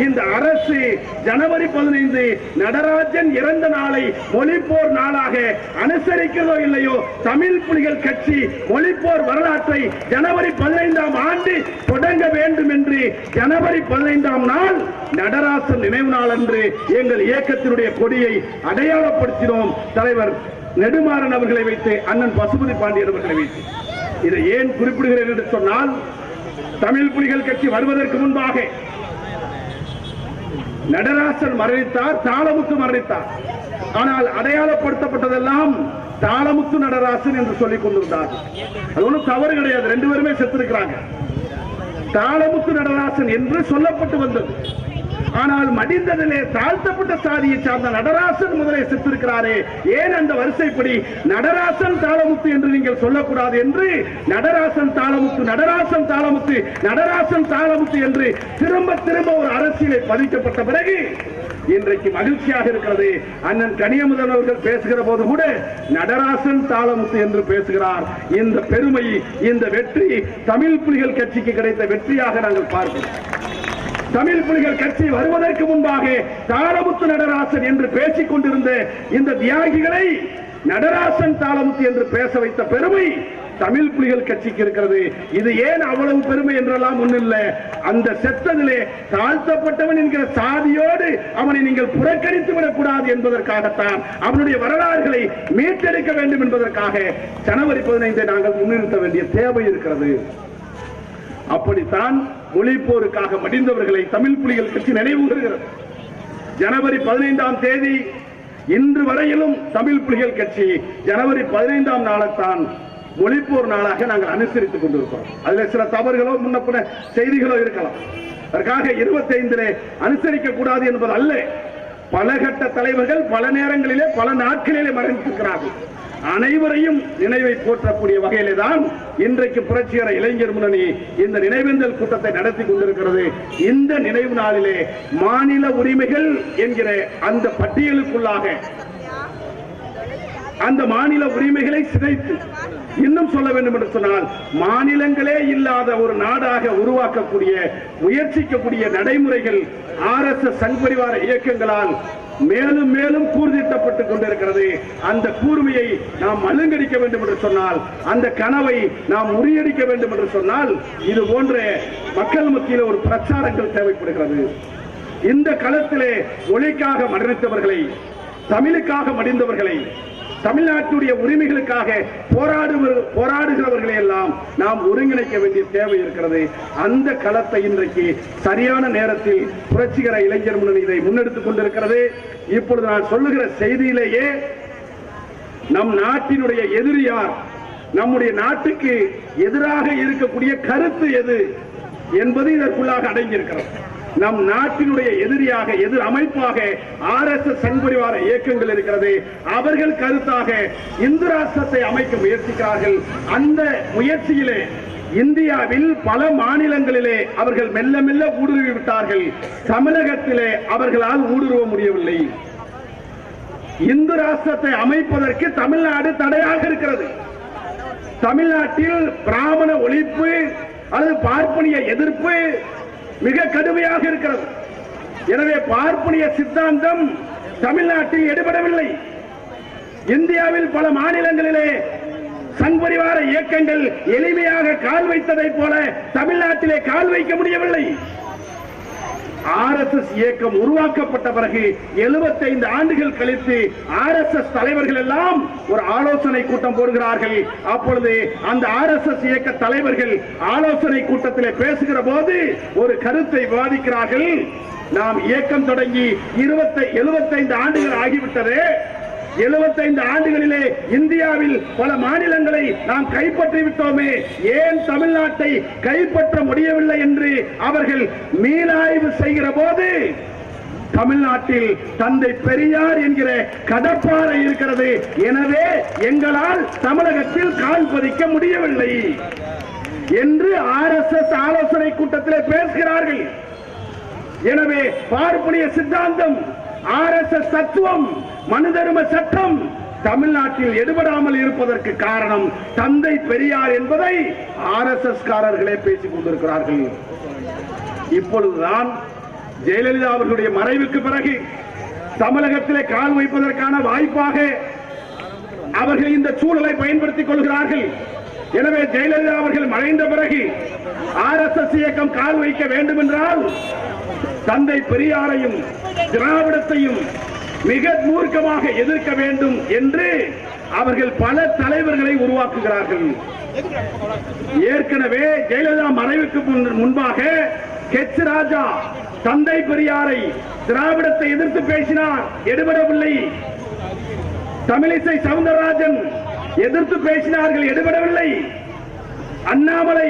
இந்த அரசு ஜனவரி 15 நடராஜன் இறந்த நாளை மொழிப்போர் நாளாக அனுசரிக்கிறதோ இல்லையோ, தமிழ் புலிகள் கட்சி மொழிப்போர் வரலாற்றை ஜனவரி 15ஆம் ஆண்டு தொடங்க வேண்டும் என்று ஜனவரி 15ஆம் நாள் நடராசன் நினைவு நாள் அன்று எங்கள் இயக்கத்தினுடைய கொடியை அடையாளப்படுத்தினோம். தலைவர் நெடுமாறன் அவர்களை வைத்து, அண்ணன் பசுபதி பாண்டியன் அவர்களை வைத்து. இதை ஏன் குறிப்பிடுகிறேன் என்று சொன்னால், தமிழ் புலிகள் கட்சி வருவதற்கு முன்பாக நடராசன் மரணித்தார், தாளமுத்து மரணித்தார். ஆனால் அடையாளப்படுத்தப்பட்டதெல்லாம் தாளமுத்து நடராசன் என்று சொல்லிக் கொண்டிருந்தார். அது ஒன்றும் தவறு கிடையாது, ரெண்டு பேருமே செத்திருக்கிறாங்க. தாளமுத்து நடராசன் என்று சொல்லப்பட்டு வந்தது. ஆனால் மடிந்ததிலே தாழ்த்தப்பட்ட சாதியை சார்ந்த நடராசன் முதலே செத்திருக்கிறாரே, ஏன் அந்த வரிசைப்படி நடராசன் தாளமுத்து என்று நீங்கள் சொல்லக்கூடாது என்று நடராசன் தாளமுத்து நடராசன் தாளமுத்து நடராசன் தாளமுத்து என்று திரும்ப திரும்ப ஒரு அரசியலை பதிக்கப்பட்ட பிறகு இன்றைக்கு மகிழ்ச்சியாக இருக்கிறது. அண்ணன் கனியமுதன் அவர்கள் பேசுகிற போது கூட நடராசன் தாளமுத்து என்று பேசுகிறார். இந்த பெருமை, இந்த வெற்றி தமிழ் புலிகள் கட்சிக்கு கிடைத்த வெற்றியாக நாங்கள் பார்க்கிறோம். தமிழ் புலிகள் கட்சி வருவதற்கு முன்பாக தாளமுத்து நடராசன் என்று பேசிக் கொண்டிருந்த இந்த தியாகிகளை நடராசன் தாளமுத்து என்று பேச வைத்த பெருமை தமிழ் புலிகள் கட்சிக்கு இருக்கிறது. இது ஏன் அவ்வளவு பெருமை என்றெல்லாம் ஒன்றில்லை. அந்த செத்ததிலே தாழ்த்தப்பட்டவன் என்கிற சாதியோடு அவனை நீங்கள் புறக்கணித்து விடக்கூடாது என்பதற்காகத்தான், அவனுடைய வரலாறுகளை மீட்டெடுக்க வேண்டும் என்பதற்காக ஜனவரி 15 நாங்கள் முன்னிறுத்த வேண்டிய தேவை இருக்கிறது. அப்படித்தான் மொழிப்போருக்காக மடிந்தவர்களை தமிழ் புலிகள் கட்சி நினைவு கூறுகிறது. ஜனவரி 15ஆம் தேதி இன்று வரையிலும் தமிழ் புலிகள் கட்சி ஜனவரி 15ஆம் நாளைத்தான் மொழிப்போர் நாளாக நாங்கள் அனுசரித்துக் கொண்டிருக்கிறோம். அதுல சில தவறுகளோ முன்னப்பின செய்திகளோ இருக்கலாம். அதற்காக 25 அனுசரிக்க கூடாது என்பது அல்ல. பல கட்ட தலைவர்கள் பல நேரங்களிலே பல நாட்களிலே மறைந்திருக்கிறார்கள். அனைவரையும் நினைவை போற்றக்கூடிய வகையிலே தான் இன்றைக்கு புரட்சிகர இளைஞர் முன்னணி இந்த நினைவேந்தல் கூட்டத்தை நடத்தி கொண்டிருக்கிறது. இந்த நினைவு நாளிலே மாநில உரிமைகள் என்கிற அந்த பட்டியலுக்குள்ளாக அந்த மாநில உரிமைகளை சிதைத்து, இன்னும் சொல்ல வேண்டும் என்று சொன்னால், மாநிலங்களே இல்லாத ஒரு நாடாக உருவாக்கக்கூடிய முயற்சிக்கக்கூடிய நடைமுறைகள் RSS சங் பரிவார இயக்கங்களால் மேலும் மேலும் கூர்திட்டப்பட்டுக் கொண்டிருக்கிறது. அந்த கூர்மையை நாம் மழுங்கடிக்க வேண்டும் என்று சொன்னால், அந்த கனவை நாம் முறியடிக்க வேண்டும் என்று சொன்னால், இது போன்ற மக்கள் மத்தியில் ஒரு பிரச்சாரங்கள் தேவைப்படுகிறது. இந்த களத்திலே மொழிக்காக மரணித்தவர்களை, தமிழுக்காக மடிந்தவர்களை, தமிழ்நாட்டுடைய உரிமைகளுக்காக போராடுகிறவர்களை எல்லாம் நாம் ஒருங்கிணைக்க வேண்டிய தேவை இருக்கிறது. அந்த களத்தை இன்றைக்கு சரியான நேரத்தில் புரட்சிகர இளைஞர் முன்னணி இதை முன்னெடுத்துக் கொண்டிருக்கிறது. இப்பொழுது நான் சொல்லுகிற செய்தியிலேயே நம் நாட்டினுடைய எதிரி யார், நம்முடைய நாட்டுக்கு எதிராக இருக்கக்கூடிய கருத்து எது என்பது இதற்குள்ளாக அடங்கியிருக்கிறது. நம் நாட்டினுடைய எதிரியாக, எதிர் அமைப்பாக RSS சங் பரிவார இயக்கங்கள் இருக்கிறது. அவர்கள் கருத்தாக இந்து ராஷ்டிரத்தை அமைக்க முயற்சிக்கிறார்கள். அந்த முயற்சியிலே இந்தியாவில் பல மாநிலங்களிலே அவர்கள் மெல்ல மெல்ல ஊடுருவி விட்டார்கள். தமிழகத்திலே அவர்களால் ஊடுருவ முடியவில்லை. இந்து ராஷ்டிரத்தை அமைப்பதற்கு தமிழ்நாடு தடையாக இருக்கிறது. தமிழ்நாட்டில் பிராமண ஒழிப்பு அல்லது பார்ப்பனிய எதிர்ப்பு மிக கடுமையாக இருக்கிறது. எனவே பார்ப்பனிய சித்தாந்தம் தமிழ்நாட்டில் எடுபடவில்லை. இந்தியாவில் பல மாநிலங்களிலே சங்பரிவார இயக்கங்கள் எளிமையாக கால் வைத்ததை போல தமிழ்நாட்டிலே கால் வைக்க முடியவில்லை. RSS இயக்கம் உருவாக்கப்பட்ட பிறகு 75 ஆண்டுகள் கழித்து RSS தலைவர்கள் எல்லாம் ஒரு ஆலோசனை கூட்டம் போடுகிறார்கள். அப்பொழுது அந்த RSS இயக்க தலைவர்கள் ஆலோசனை கூட்டத்திலே பேசுகிற போது ஒரு கருத்தை விவாதிக்கிறார்கள். நாம் இயக்கம் தொடங்கி 75 ஆண்டுகள் ஆகிவிட்டது. 75 ஆண்டுகளிலே இந்தியாவில் பல மாநிலங்களை நாம் கைப்பற்றி விட்டோமே, ஏன் தமிழ்நாட்டை கைப்பற்ற முடியவில்லை என்று அவர்கள் மீளாய்வு செய்கிற போது தமிழ்நாட்டில் தந்தை பெரியார் என்கிற கடப்பாறை இருக்கிறது. எனவே எங்களால் தமிழகத்தில் கால் பதிக்க முடியவில்லை என்று RSS ஆலோசனை கூட்டத்திலே பேசுகிறார்கள். எனவே பார்ப்பனிய சித்தாந்தம், RSS தத்துவம், மனு தர்ம சட்டம் தமிழ்நாட்டில் எடுபடாமல் இருப்பதற்கு காரணம் தந்தை பெரியார் என்பதை RSS காரர்களே பேசிக் கொண்டிருக்கிறார்கள். இப்பொழுதுதான் ஜெயலலிதா அவர்களுடைய மறைவுக்கு பிறகு தமிழகத்திலே கால் வைப்பதற்கான வாய்ப்பாக அவர்கள் இந்த சூழலை பயன்படுத்திக் கொள்கிறார்கள். எனவே ஜெயலலிதா அவர்கள் மறைந்த பிறகு RSS இயக்கம் கால் வைக்க வேண்டும் என்றால் தந்தை பெரியாரையும் திராவிடத்தையும் மிக மூர்க்கமாக எதிர்க்க வேண்டும் என்று அவர்கள் பல தலைவர்களை உருவாக்குகிறார்கள். ஏற்கனவே ஜெயலலிதா மறைவுக்கு முன்பாக கெச் ராஜா தந்தை பெரியாரை திராவிடத்தை எதிர்த்து பேசினார், எடுபடவில்லை. தமிழிசை சவுந்தரராஜன் எதிர்த்து பேசினார்கள், எடுபடவில்லை. அண்ணாமலை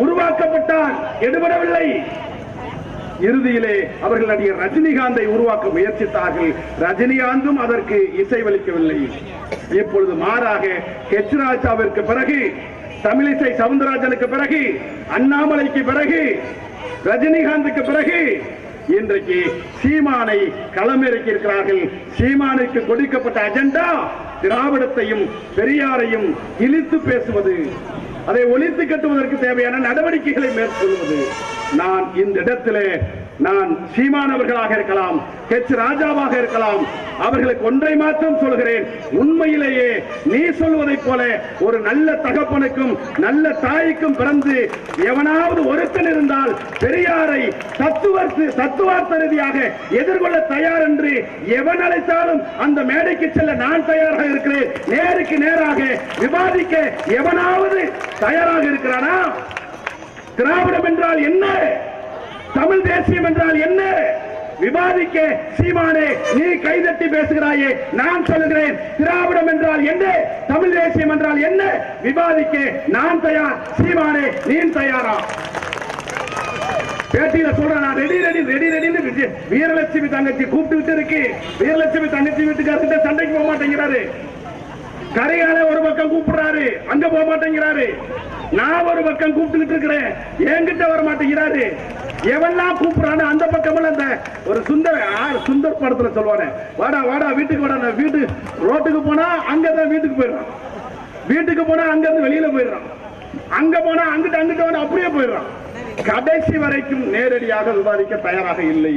உருவாக்கப்பட்டார், எடுபடவில்லை. இறுதியிலே அவர்கள் நடிகர் ரஜினிகாந்தை உருவாக்க முயற்சித்தார்கள். ரஜினிகாந்தும் அதற்கு இசைவளிக்கவில்லை. இப்பொழுது மாறாக கெச் ராஜாவிற்கு பிறகு, தமிழிசை சவுந்தரராஜனுக்கு பிறகு, அண்ணாமலைக்கு பிறகு, ரஜினிகாந்துக்கு பிறகு இன்றைக்கு சீமானை களமிறக்கி இருக்கிறார்கள். சீமானுக்கு கொடுக்கப்பட்ட அஜெண்டா திராவிடத்தையும் பெரியாரையும் இழித்து பேசுவது, அதை ஒழித்து கட்டுவதற்கு தேவையான நடவடிக்கைகளை மேற்கொள்வது. நான் இந்த இடத்திலே சீமானவர்களாக இருக்கலாம், கெச் ராஜாவாக இருக்கலாம், அவர்களுக்கு ஒன்றை மாத்திரம் சொல்கிறேன். உண்மையிலேயே நீ சொல்வதைப் போல ஒரு நல்ல தகப்பனுக்கும் நல்ல தாய்க்கும் பிறந்து எவனாவது ஒருத்தன் இருந்தால் பெரியாரை தத்துவார்த்த ரீதியாக எதிர்கொள்ள தயார் என்று எவன் அழைத்தாலும் அந்த மேடைக்கு செல்ல நான் தயாராக இருக்கிறேன். நேருக்கு நேராக விவாதிக்க எவனாவது தயாராக இருக்கிறானா? திராவிடம் என்றால் என்ன, தமிழ் தேசியம் என்றால் என்ன விவாதிக்க சீமானே நீ கைதட்டி பேசுகிறாயே, நான் சொல்லுகிறேன் திராவிடம் என்றால் என்ன, தமிழ் தேசியம் என்றால் என்ன விவாதிக்க நான் தயார். சீமானே நீ தயாரா? பேட்டியில சொல்றேன், நான் ரெடி ரெடி ரெடி ரெடின்னு வீரலட்சுமி தங்கச்சி கூப்பிட்டு இருக்கு. வீரலட்சுமி தங்கச்சி வீட்டுக்காரர்கிட்ட சண்டைக்கு போக மாட்டேங்கிறாரு. கரையால ஒரு பக்கம் கூப்பிடுறாரு, அங்க போக மாட்டேங்கிறாரு. நான் ஒரு பக்கம் கூப்பிட்டு இருக்கிறேன், என்கிட்ட வர மாட்டேங்கிறாரு. எவெல்லாம் கூப்பிடுறானு அந்த பக்கம் அந்த ஒரு சுந்தர் படத்துல சொல்லுவானே, வாடா வாடா வீட்டுக்கு வாடா. வீட்டு ரோட்டுக்கு போனா அங்கதான் வீட்டுக்கு போயிடுறான், வீட்டுக்கு போனா அங்க இருந்து வெளியில போயிடுறான், அங்க போனா அங்கிட்ட வந்து அப்படியே போயிடுறான். கடைசி வரைக்கும் நேரடியாக விவாதிக்க தயாராக இல்லை.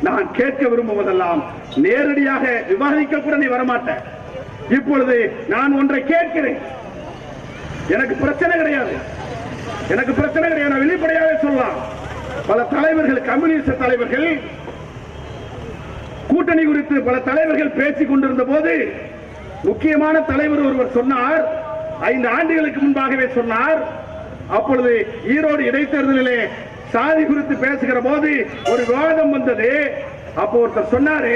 நான் கேட்க விரும்புவதெல்லாம் நேரடியாக விவாதிக்க கூட நீ வரமாட்டேன். இப்பொழுது நான் ஒன்றை கேட்கிறேன், எனக்கு பிரச்சனை கிடையாது, நான் வெளிப்படையாக சொல்லலாம். பல தலைவர்கள், கம்யூனிஸ்ட் தலைவர்கள் கூட்டணி குறித்து பல தலைவர்கள் பேசிக் கொண்டிருந்த போது முக்கியமான தலைவர் ஒருவர் சொன்னார், 5 ஆண்டுகளுக்கு முன்பாகவே சொன்னார். அப்பொழுது ஈரோடு இடைத்தேர்தலிலே சாதி குறித்து பேசுகிற போது ஒரு விவாதம் வந்தது. அப்போ ஒருத்தர் சொன்னாரு,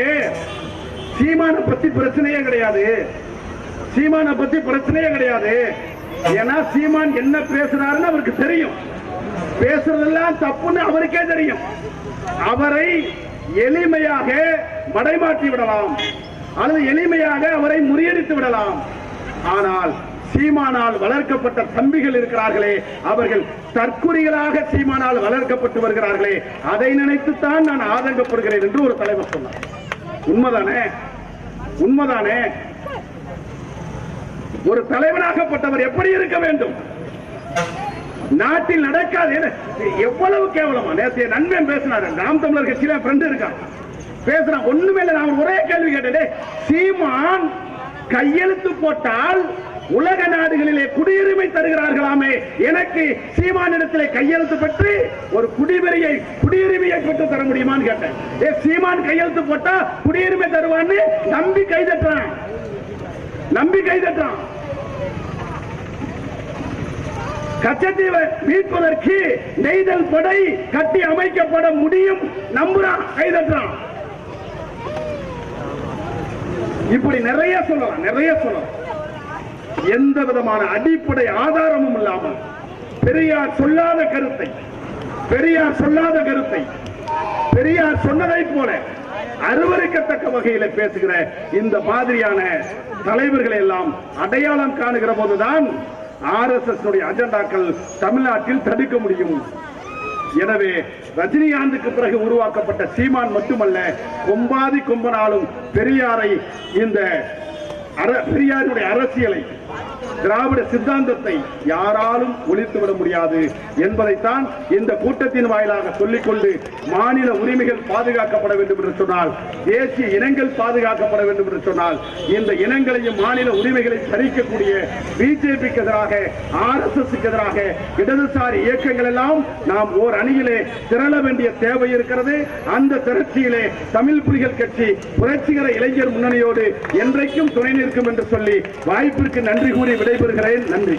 சீமானை பத்தி பிரச்சனையே கிடையாது, சீமானை பத்தி பிரச்சனையே கிடையாது. ஏன்னா சீமான் என்ன பேசுறாருன்னு அவருக்கு தெரியும், பேசுறதெல்லாம் தப்புன்னு அவருக்கே தெரியும். அவரை எளிமையாக மடைமாற்றி விடலாம் அல்லது எளிமையாக அவரை முறியடித்து விடலாம். ஆனால் சீமானால் வளர்க்கப்பட்ட தம்பிகள் இருக்கிறார்களே, அவர்கள் தற்குறிகளாக சீமானால் வளர்க்கப்பட்டு வருகிறார்களே, அதை நினைத்துத்தான் நான் ஆதங்கப்படுகிறேன் என்று ஒரு தலைவர் சொன்னார். உண்மைதானே? உண்மைதானே? ஒரு தலைவனாகப்பட்டவர் எப்படி இருக்க வேண்டும்? நாட்டில் நடக்காது. எவ்வளவு கேவலமா! நேற்று நண்பன் பேசினாரு, நாம் தமிழர் கட்சியில ஃப்ரெண்ட் இருக்கான், பேசுறான். ஒண்ணுமே இல்லை. நான் ஒரே கேள்வி கேட்டேன், சீமான் கையெழுத்து போட்டால் உலக நாடுகளிலே குடியுரிமை தருகிறார்களாமே, எனக்கு சீமானிடத்திலே கையெழுத்து பெற்று ஒரு குடியுரிமையை பெற்று தர முடியுமான்னு கேட்டேன். சீமான் கையெழுத்து போட்டா குடியுரிமை தருவான்னு நம்பி கைதட்டான். கச்சத்தீவை மீட்பதற்கு நெய்தல் படை கட்டி அமைக்கப்பட முடியும் நம்புறான், கைதட்டான். இப்படி நிறைய சொல்லலாம். எந்த விதமான அடிப்படை ஆதாரமும் இல்லாமல் பெரியார் சொல்லாத கருத்தை பெரியார் சொன்னதை போல அருவருக்கத்தக்க வகையில் பேசுகிற இந்த மாதிரியான தலைவர்களை எல்லாம் அடையாளம் காணுகிற போதுதான் RSS அஜெண்டாக்கள் தமிழ்நாட்டில் தடுக்க முடியும். எனவே ரஜினிகாந்துக்கு பிறகு உருவாக்கப்பட்ட சீமான் மட்டுமல்ல, கொம்பாதி கொம்பனாலும் பெரியாரை, இந்த பெரியாருடைய அரசியலை, திராவிட சித்தாந்தத்தை யாராலும் ஒழித்துவிட முடியாது என்பதைத்தான் இந்த கூட்டத்தின் வாயிலாக சொல்லிக்கொண்டு, மாநில உரிமைகள் பாதுகாக்கப்பட வேண்டும் என்று சொன்னால், தேசிய இனங்கள் பாதுகாக்கப்பட வேண்டும் என்று சொன்னால், இந்த இனங்களையும் மாநில உரிமைகளை பறிக்கக்கூடிய பிஜேபிக்கு எதிராக, RSSக்கு எதிராக இடதுசாரி இயக்கங்கள் எல்லாம் நாம் ஓர் அணியிலே திரள வேண்டிய தேவை இருக்கிறது. அந்த திரட்சியிலே தமிழ் புலிகள் கட்சி புரட்சிகர இளைஞர் முன்னணியோடு என்றைக்கும் துணை நிற்கும் என்று சொல்லி வாய்ப்பிற்கு நன்றி கூறி விடைபெறுகிறேன். நன்றி.